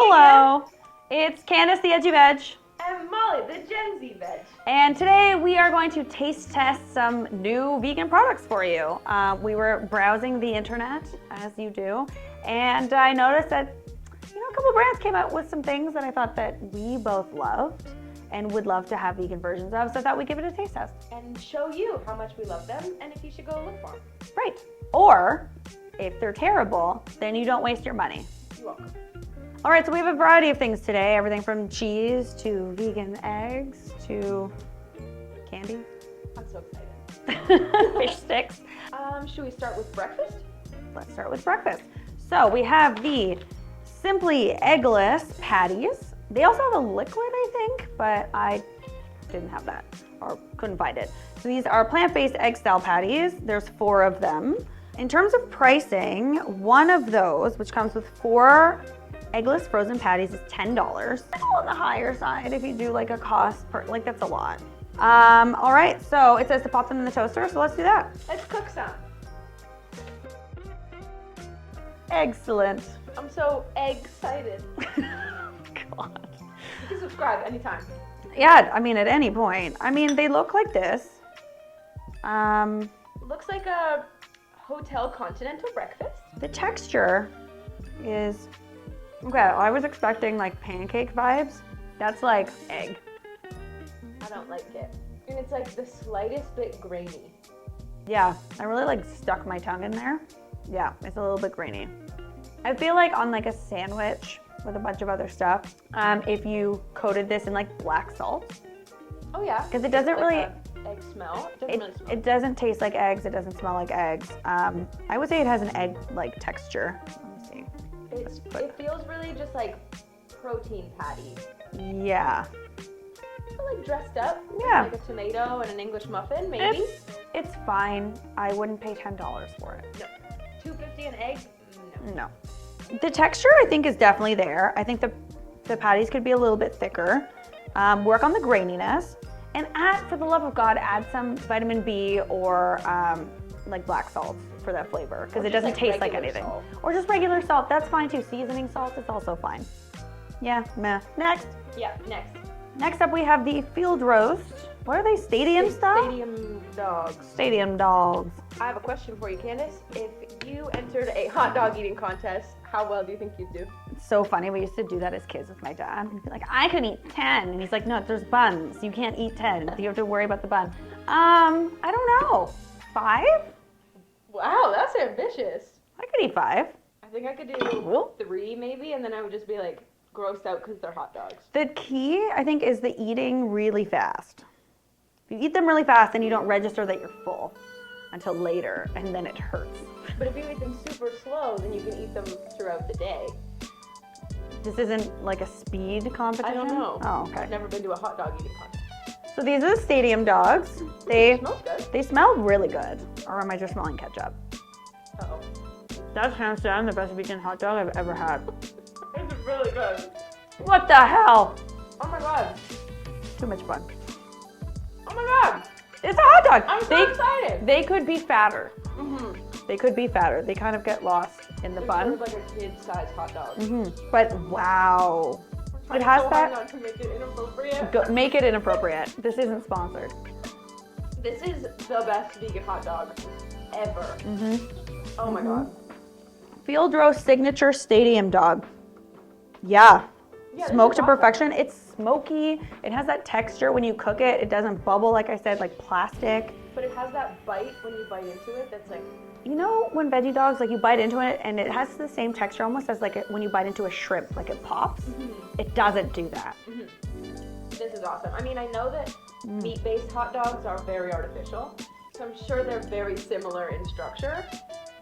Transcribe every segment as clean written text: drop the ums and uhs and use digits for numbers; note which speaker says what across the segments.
Speaker 1: Hello, it's Candace the Edgy Veg.
Speaker 2: And Molly, the Gen Z Veg.
Speaker 1: And today we are going to taste test some new vegan products for you. We were browsing the internet, as you do, and I noticed that a couple brands came out with some things that I thought that we both loved and would love to have vegan versions of, so I thought we'd give it a taste test.
Speaker 2: And show you how much we love them and if you should go look for them.
Speaker 1: Right. Or, if they're terrible, then you don't waste your money.
Speaker 2: You're welcome.
Speaker 1: All right, so we have a variety of things today, everything from cheese to vegan eggs to candy.
Speaker 2: I'm so excited.
Speaker 1: Fish sticks.
Speaker 2: Should we start with breakfast?
Speaker 1: Let's start with breakfast. So we have the Simply Eggless patties. They also have a liquid, I think, but I didn't have that or couldn't find it. So these are plant-based egg-style patties. There's 4 of them. In terms of pricing, one of those, which comes with 4 eggless frozen patties, is $10. That's a little on the higher side if you do like a cost per, like that's a lot. All right, so it says to pop them in the toaster, so let's do that.
Speaker 2: Let's cook some.
Speaker 1: Excellent.
Speaker 2: I'm so excited.
Speaker 1: God.
Speaker 2: You can subscribe anytime.
Speaker 1: Yeah, I mean, at any point. I mean, they look like this.
Speaker 2: Looks like a hotel continental breakfast.
Speaker 1: The texture is, okay, I was expecting like pancake vibes. That's like egg.
Speaker 2: I don't like it. And it's like the slightest bit grainy.
Speaker 1: Yeah, I really like stuck my tongue in there. Yeah, it's a little bit grainy. I feel like on like a sandwich with a bunch of other stuff, if you coated this in like black salt.
Speaker 2: Oh yeah.
Speaker 1: Because it doesn't
Speaker 2: like
Speaker 1: really,
Speaker 2: egg smell. It doesn't really smell.
Speaker 1: it doesn't taste like eggs, it doesn't smell like eggs. I would say it has an egg-like texture. Let me see.
Speaker 2: It feels really just like protein patty.
Speaker 1: Yeah.
Speaker 2: So like dressed up.
Speaker 1: Yeah.
Speaker 2: Like a tomato and an English muffin, maybe.
Speaker 1: It's fine. I wouldn't pay $10 for it.
Speaker 2: No. $2.50 an egg?
Speaker 1: No. The texture, I think, is definitely there. I think the patties could be a little bit thicker. Work on the graininess. And add, for the love of God, add some vitamin B or like black salt for that flavor, because it doesn't taste like anything.
Speaker 2: Salt.
Speaker 1: Or just regular salt, that's fine too. Seasoning salt is also fine. Yeah, meh. Next.
Speaker 2: Yeah, next.
Speaker 1: Next up we have the field roast. What are they, stadium style?
Speaker 2: Stadium dogs.
Speaker 1: Stadium dogs.
Speaker 2: I have a question for you, Candace. If you entered a hot dog eating contest, how well do you think you'd do?
Speaker 1: It's so funny. We used to do that as kids with my dad. He'd be like, I could eat 10. And he's like, no, there's buns. You can't eat 10. You have to worry about the bun. I don't know. 5?
Speaker 2: Wow, that's ambitious.
Speaker 1: I could eat 5.
Speaker 2: I think I could do 3 maybe, and then I would just be like grossed out because they're hot dogs.
Speaker 1: The key, I think, is the eating really fast. If you eat them really fast, then you don't register that you're full until later, and then it hurts.
Speaker 2: But if you eat them super slow, then you can eat them throughout the day.
Speaker 1: This isn't like a speed competition?
Speaker 2: I don't know.
Speaker 1: Oh, okay.
Speaker 2: I've never been to a hot dog eating contest.
Speaker 1: So these are the stadium dogs. They
Speaker 2: smells good.
Speaker 1: They smell really good. Or am I just smelling ketchup?
Speaker 2: Uh-oh.
Speaker 1: That's hands down the best vegan hot dog I've ever had.
Speaker 2: It's really good.
Speaker 1: What the hell?
Speaker 2: Oh my god.
Speaker 1: Too much fun.
Speaker 2: Oh my god.
Speaker 1: It's a hot dog.
Speaker 2: I'm so excited.
Speaker 1: They could be fatter.
Speaker 2: Mm-hmm.
Speaker 1: They could be fatter. They kind of get lost in the bun.
Speaker 2: Sort of like a kid-sized hot dog.
Speaker 1: Mm-hmm. But wow.
Speaker 2: It
Speaker 1: has
Speaker 2: so
Speaker 1: that.
Speaker 2: Hard not to make it inappropriate.
Speaker 1: Make it inappropriate. This isn't sponsored.
Speaker 2: This is the best vegan hot dog ever.
Speaker 1: Mm-hmm.
Speaker 2: Oh my god.
Speaker 1: Field roast signature stadium dog. Yeah. Smoked to perfection. It's smoky. It has that texture when you cook it. It doesn't bubble, like I said, like plastic.
Speaker 2: But it has that bite when you bite into it that's like...
Speaker 1: You know when veggie dogs, like you bite into it and it has the same texture almost as like when you bite into a shrimp, like it pops? Mm-hmm. It doesn't do that.
Speaker 2: Mm-hmm. This is awesome. I mean, I know that meat-based hot dogs are very artificial, so I'm sure they're very similar in structure,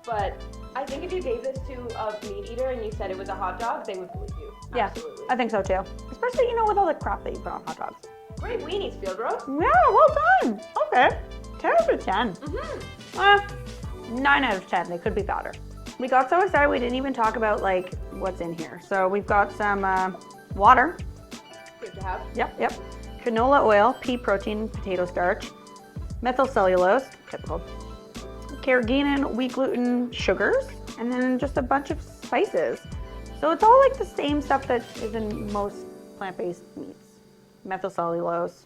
Speaker 2: but I think if you gave this to a meat eater and you said it was a hot dog, they would believe you.
Speaker 1: Yeah,
Speaker 2: Absolutely.
Speaker 1: I think so too. Especially, with all the crap that you put on hot dogs.
Speaker 2: Great weenies, field roast.
Speaker 1: Yeah, well done. Okay. 10 out of 10.
Speaker 2: Mm-hmm.
Speaker 1: 9 out of 10. They could be fatter. We got so excited we didn't even talk about like what's in here. So we've got some water.
Speaker 2: Good to have.
Speaker 1: Yep. Canola oil, pea protein, potato starch, methyl cellulose, typical, carrageenan, wheat gluten, sugars, and then just a bunch of spices. So it's all like the same stuff that is in most plant-based meats. Methylcellulose,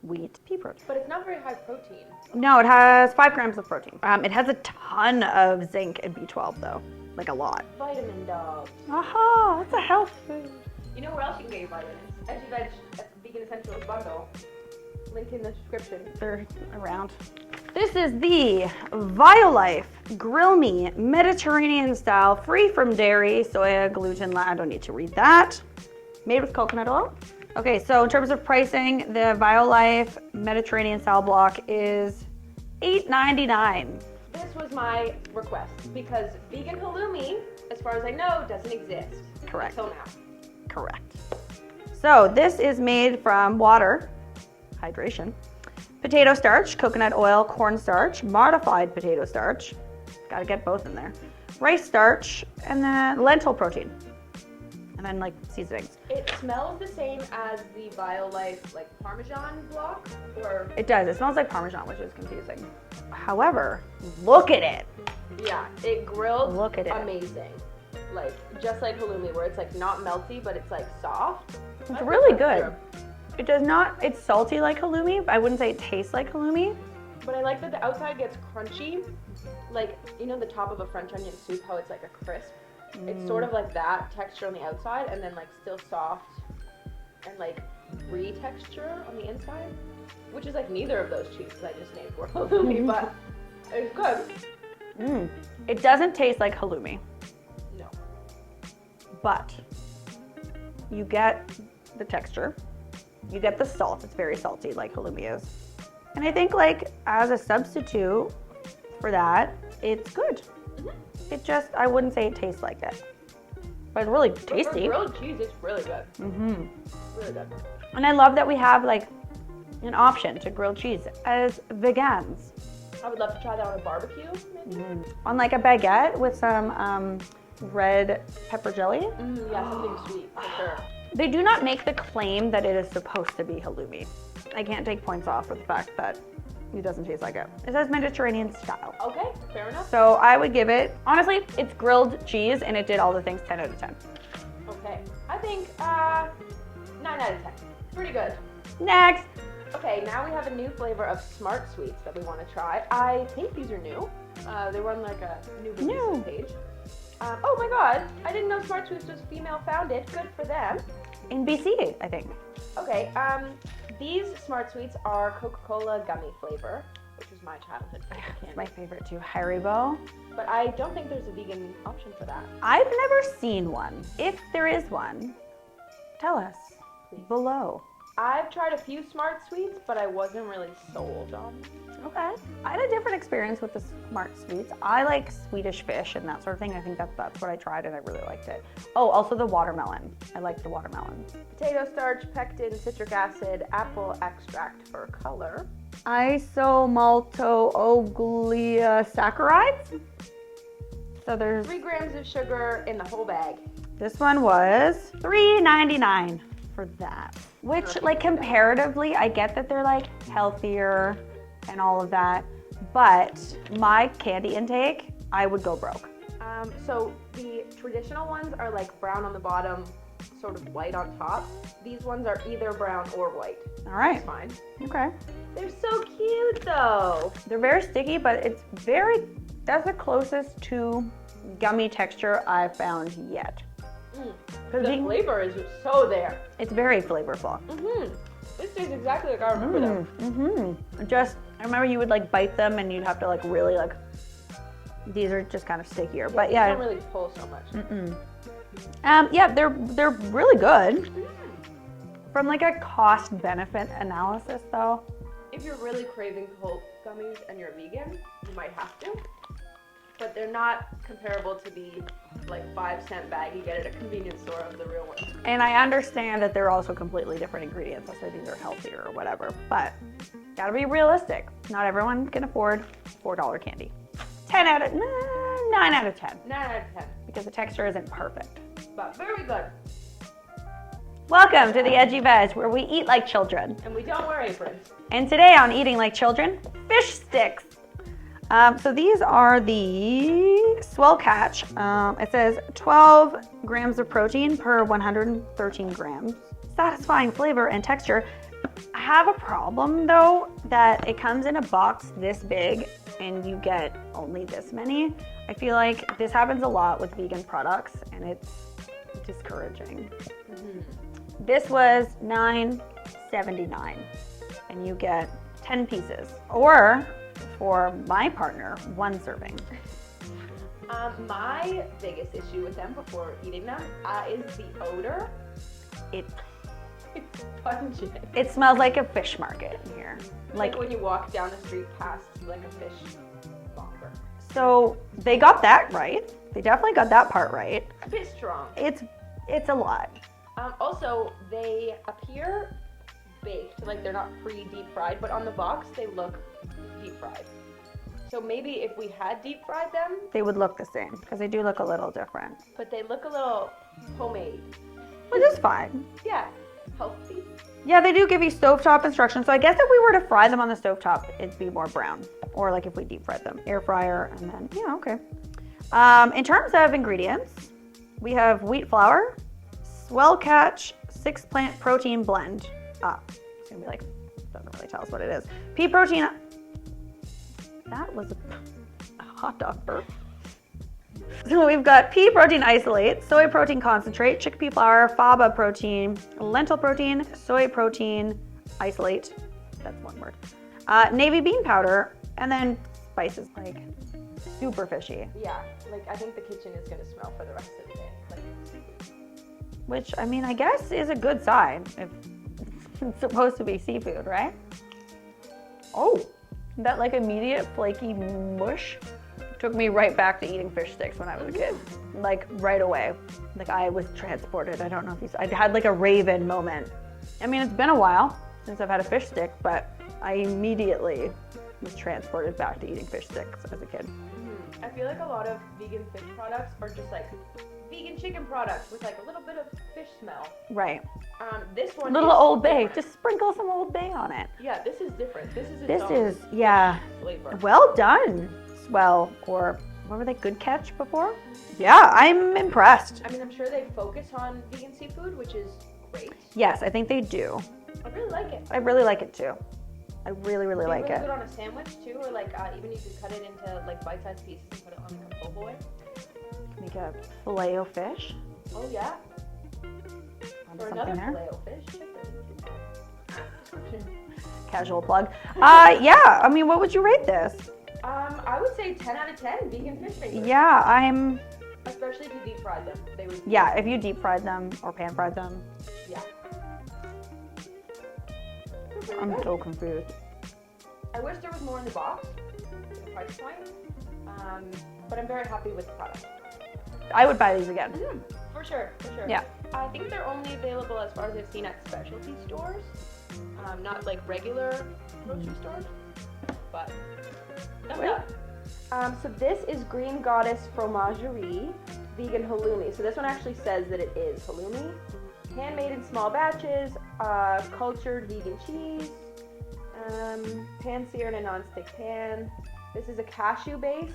Speaker 1: wheat, pea protein.
Speaker 2: But it's not very high protein.
Speaker 1: No, it has 5 grams of protein. It has a ton of zinc and B12 though, like a lot.
Speaker 2: Vitamin dogs.
Speaker 1: Aha, that's a health food.
Speaker 2: You know where else you can get your vitamins? Edgy Veg Vegan Essentials Bundle. Link in the description.
Speaker 1: They're around. This is the Violife Grill Me Mediterranean style, free from dairy, soya, gluten, I don't need to read that. Made with coconut oil. Okay, so in terms of pricing, the Violife Mediterranean style block is $8.99.
Speaker 2: This was my request because vegan halloumi, as far as I know, doesn't exist.
Speaker 1: Correct.
Speaker 2: Until now.
Speaker 1: Correct. So this is made from water, hydration, potato starch, coconut oil, cornstarch, modified potato starch, gotta get both in there, rice starch, and then lentil protein, and then like seasonings.
Speaker 2: It smells the same as the Violife like Parmesan block, or
Speaker 1: It does, it smells like Parmesan, which is confusing. However, look at it.
Speaker 2: yeah, it grilled.
Speaker 1: Look at it.
Speaker 2: Amazing. Like just like halloumi, where it's like not melty, but it's like soft.
Speaker 1: It's really good. It does not, it's salty like halloumi, but I wouldn't say it tastes like halloumi.
Speaker 2: But I like that the outside gets crunchy, like you know the top of a French onion soup, how it's like a crisp. It's sort of like that texture on the outside, and then like still soft and like brie texture on the inside, which is like neither of those cheeses I just named were halloumi, but it's good.
Speaker 1: It doesn't taste like halloumi,
Speaker 2: No.
Speaker 1: but you get the texture, you get the salt, it's very salty like halloumi is. And I think like as a substitute for that, it's good. It just, I wouldn't say it tastes like it, but it's really
Speaker 2: But for
Speaker 1: tasty.
Speaker 2: grilled cheese, it's really good. Really good.
Speaker 1: And I love that we have like an option to grilled cheese as vegans.
Speaker 2: I would love to try that on a barbecue, maybe.
Speaker 1: On like a baguette with some red pepper jelly.
Speaker 2: Yeah, something sweet for sure.
Speaker 1: They do not make the claim that it is supposed to be halloumi. I can't take points off for the fact that it doesn't taste like it. It says Mediterranean style.
Speaker 2: Okay, fair enough.
Speaker 1: So I would give it, honestly, it's grilled cheese and it did all the things 10 out of 10.
Speaker 2: Okay, I think 9 out of 10. Pretty good.
Speaker 1: Next.
Speaker 2: Okay, now we have a new flavor of Smart Sweets that we want to try. I think these are new. They were on like a new releases page. Oh my god, I didn't know Smart Sweets was female founded. Good for them.
Speaker 1: In BC, I think.
Speaker 2: Okay, these Smart Sweets are Coca-Cola gummy flavor, which is my childhood favorite
Speaker 1: It's
Speaker 2: candy.
Speaker 1: my favorite too, Haribo.
Speaker 2: But I don't think there's a vegan option for that.
Speaker 1: I've never seen one. If there is one, tell us below.
Speaker 2: I've tried a few Smart Sweets, but I wasn't really sold on them.
Speaker 1: Okay. I had a different experience with the Smart Sweets. I like Swedish fish and that sort of thing. I think that's what I tried and I really liked it. Oh, also the watermelon. I like the watermelon.
Speaker 2: Potato starch, pectin, citric acid, apple extract for color.
Speaker 1: Isomaltooligosaccharides. So there's
Speaker 2: 3 grams of sugar in the whole bag.
Speaker 1: this one was $3.99 for that. Which like comparatively, I get that they're like healthier and all of that, but my candy intake, I would go broke.
Speaker 2: So the traditional ones are like brown on the bottom, sort of white on top. These ones are either brown or white.
Speaker 1: All right.
Speaker 2: It's fine.
Speaker 1: Okay.
Speaker 2: They're so cute though.
Speaker 1: They're very sticky, but that's the closest to gummy texture I've found yet.
Speaker 2: The flavor is so there.
Speaker 1: It's very flavorful.
Speaker 2: This tastes exactly like I remember them.
Speaker 1: I remember you would like bite them and you'd have to like really like, these are just kind of stickier, but yeah.
Speaker 2: They don't really pull so much.
Speaker 1: Yeah, they're really good. From like a cost benefit analysis though.
Speaker 2: If you're really craving Coke gummies and you're vegan, you might have to. But they're not comparable to the like 5-cent bag you get at a convenience store of the real ones.
Speaker 1: And I understand that they're also completely different ingredients, so these are healthier or whatever, but gotta be realistic. Not everyone can afford $4 candy. 9 out of 10.
Speaker 2: 9 out of 10.
Speaker 1: Because the texture isn't perfect.
Speaker 2: But very good.
Speaker 1: Welcome to the Edgy Veg, where we eat like children.
Speaker 2: And we don't wear aprons.
Speaker 1: And today on Eating Like Children, fish sticks. So these are the Swell Catch. It says 12 grams of protein per 113 grams. Satisfying flavor and texture. I have a problem though that it comes in a box this big and you get only this many. I feel like this happens a lot with vegan products and it's discouraging. This was $9.79 and you get 10 pieces, or for my partner, 1 serving.
Speaker 2: My biggest issue with them before eating them is the odor.
Speaker 1: It's
Speaker 2: Pungent.
Speaker 1: It smells like a fish market in here.
Speaker 2: Like when you walk down the street past like a fish locker.
Speaker 1: So they got that right. They definitely got that part right.
Speaker 2: A bit strong.
Speaker 1: It's a lot.
Speaker 2: Also, they appear baked, like they're not pre-deep fried, but on the box they look deep fried. So maybe if we had deep fried them,
Speaker 1: they would look the same because they do look a little different.
Speaker 2: But they look a little homemade.
Speaker 1: Which is fine.
Speaker 2: Yeah, healthy.
Speaker 1: Yeah, they do give you stovetop instructions. So I guess if we were to fry them on the stovetop, it'd be more brown. Or like if we deep fried them, air fryer, and then, yeah, okay. In terms of ingredients, we have wheat flour, Swell Catch 6-plant protein blend. It's gonna be like, doesn't really tell us what it is. Pea protein, that was a hot dog burp. So we've got pea protein isolate, soy protein concentrate, chickpea flour, faba protein, lentil protein, soy protein isolate, that's one word, navy bean powder, and then spices, like super fishy.
Speaker 2: Yeah, like I think the kitchen is gonna smell for the rest of the day. Like seafood.
Speaker 1: Which, I mean, I guess is a good sign if it's supposed to be seafood, right? Oh, that like immediate flaky mush took me right back to eating fish sticks when I was a kid. Like right away. Like I was transported. I don't know if I had like a Raven moment. I mean, it's been a while since I've had a fish stick, but I immediately was transported back to eating fish sticks as a kid.
Speaker 2: I feel like a lot of vegan fish products are just like vegan chicken products with like a little bit of fish smell.
Speaker 1: Right.
Speaker 2: This one
Speaker 1: little
Speaker 2: is
Speaker 1: Old Bay.
Speaker 2: different.
Speaker 1: Just sprinkle some Old Bay on it.
Speaker 2: Yeah, this is different. This is
Speaker 1: This is, yeah.
Speaker 2: flavor.
Speaker 1: Well done, Swell, or what were they, Good Catch before? Yeah, I'm impressed.
Speaker 2: I mean, I'm sure they focus on vegan seafood, which is great.
Speaker 1: Yes, I think they do.
Speaker 2: I really like it.
Speaker 1: I really like it too. I really, really
Speaker 2: It's
Speaker 1: like
Speaker 2: really
Speaker 1: it.
Speaker 2: good on a sandwich too, or like even you could cut it into like bite-sized pieces and put it on like a po' boy.
Speaker 1: Make a filet o fish.
Speaker 2: Oh yeah.
Speaker 1: Found
Speaker 2: Or
Speaker 1: something
Speaker 2: another
Speaker 1: there.
Speaker 2: filet o fish.
Speaker 1: Casual plug. Yeah, I mean, what would you rate this?
Speaker 2: I would say 10 out of 10 vegan fish fingers.
Speaker 1: Yeah, I'm,
Speaker 2: Especially if you deep fried them. They would.
Speaker 1: yeah, if you deep fried them or pan fried them,
Speaker 2: Yeah. They're really
Speaker 1: I'm
Speaker 2: good.
Speaker 1: so confused.
Speaker 2: I wish there was more in the box, for the price point. But I'm very happy with the product.
Speaker 1: I would buy these again.
Speaker 2: For sure, for sure.
Speaker 1: Yeah.
Speaker 2: I think they're only available as far as I've seen at specialty stores, not like regular grocery stores. But
Speaker 1: Wait.
Speaker 2: so this is Green Goddess Fromagerie vegan halloumi. So this one actually says that it is halloumi, handmade in small batches, cultured vegan cheese, pan seared in a non-stick pan. This is a cashew base,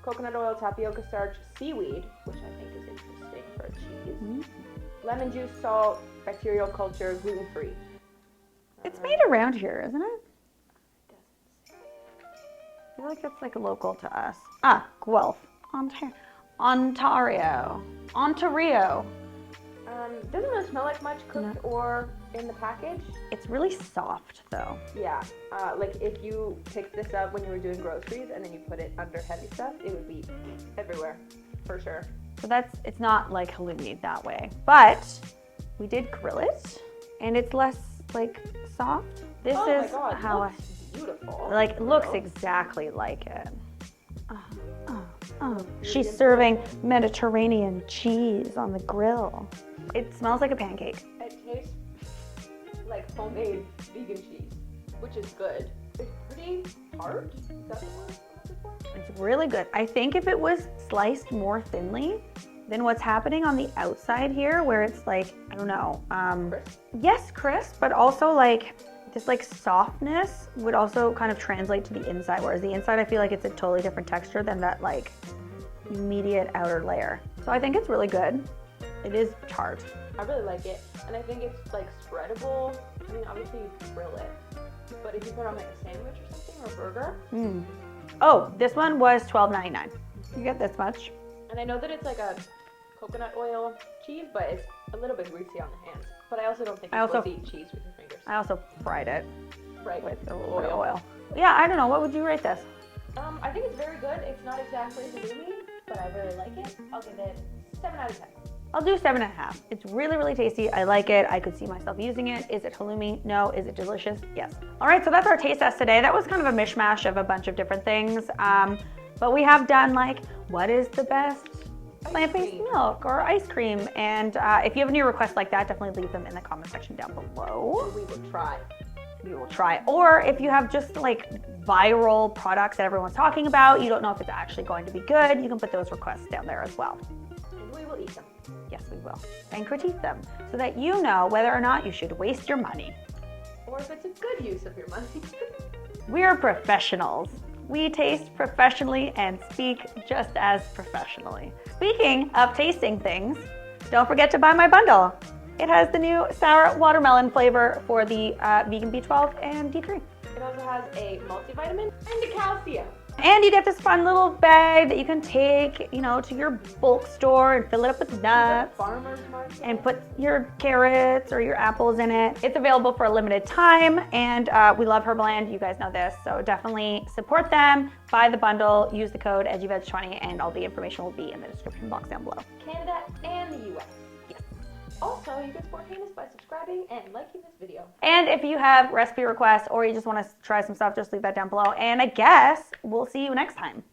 Speaker 2: coconut oil, tapioca starch, seaweed, which I think is interesting for a cheese. Lemon juice, salt, bacterial culture, gluten-free.
Speaker 1: It's made around here, isn't it? I feel like that's like local to us. Guelph, Ontario.
Speaker 2: Doesn't really smell like much cooked or in the package.
Speaker 1: It's really soft though.
Speaker 2: Yeah, like if you picked this up when you were doing groceries and then you put it under heavy stuff, it would be everywhere, for sure.
Speaker 1: So it's not like halloumi that way, but we did grill it and it's less like soft. This
Speaker 2: Oh
Speaker 1: is
Speaker 2: my God,
Speaker 1: how
Speaker 2: looks beautiful.
Speaker 1: it looks exactly like it. She's serving Mediterranean cheese on the grill. It smells like a pancake.
Speaker 2: It tastes like homemade vegan cheese, which is good. It's pretty hard. Is that the word I'm looking for?
Speaker 1: It's really good. I think if it was sliced more thinly than what's happening on the outside here, where it's like, I don't know,
Speaker 2: Crisp?
Speaker 1: yes, crisp, but also like this like softness would also kind of translate to the inside, whereas the inside I feel like it's a totally different texture than that like immediate outer layer. So I think it's really good. It is tart.
Speaker 2: I really like it, and I think it's like spreadable. I mean, obviously you grill it, but if you put on like a sandwich or something or a burger.
Speaker 1: Oh, this one was $12.99. You get this much.
Speaker 2: And I know that it's like a coconut oil cheese, but it's a little bit greasy on the hands. But I also don't think you're supposed to eat cheese with your fingers.
Speaker 1: I also fried it
Speaker 2: Right.
Speaker 1: with a little bit of oil. Yeah, I don't know. What would you rate this?
Speaker 2: I think it's very good. It's not exactly halloumi, but I really like it. I'll give it 7 out of 10.
Speaker 1: I'll do 7.5. It's really, really tasty. I like it. I could see myself using it. Is it halloumi? No. Is it delicious? Yes. All right, so that's our taste test today. That was kind of a mishmash of a bunch of different things. But we have done like, what is the best plant-based milk or ice cream? And if you have any requests like that, definitely leave them in the comment section down below.
Speaker 2: We will try.
Speaker 1: We will try. Or if you have just like viral products that everyone's talking about, you don't know if it's actually going to be good, you can put those requests down there as well.
Speaker 2: And we will eat them.
Speaker 1: Yes, we will. And critique them so that you know whether or not you should waste your money.
Speaker 2: Or if it's a good use of your money.
Speaker 1: We are professionals. We taste professionally and speak just as professionally. Speaking of tasting things, don't forget to buy my bundle. It has the new sour watermelon flavor for the vegan B12 and D3.
Speaker 2: It also has a multivitamin and a calcium.
Speaker 1: And you get this fun little bag that you can take, you know, to your bulk store and fill it up with nuts.
Speaker 2: Farmer's market.
Speaker 1: And put your carrots or your apples in it. It's available for a limited time, and we love Herbaland. You guys know this, so definitely support them. Buy the bundle, use the code EdgyVeg20, and all the information will be in the description box down below.
Speaker 2: Canada and the US.
Speaker 1: Yes.
Speaker 2: Also, you can support Candace by subscribing and liking this video.
Speaker 1: And if you have recipe requests or you just want to try some stuff, just leave that down below. And I guess we'll see you next time.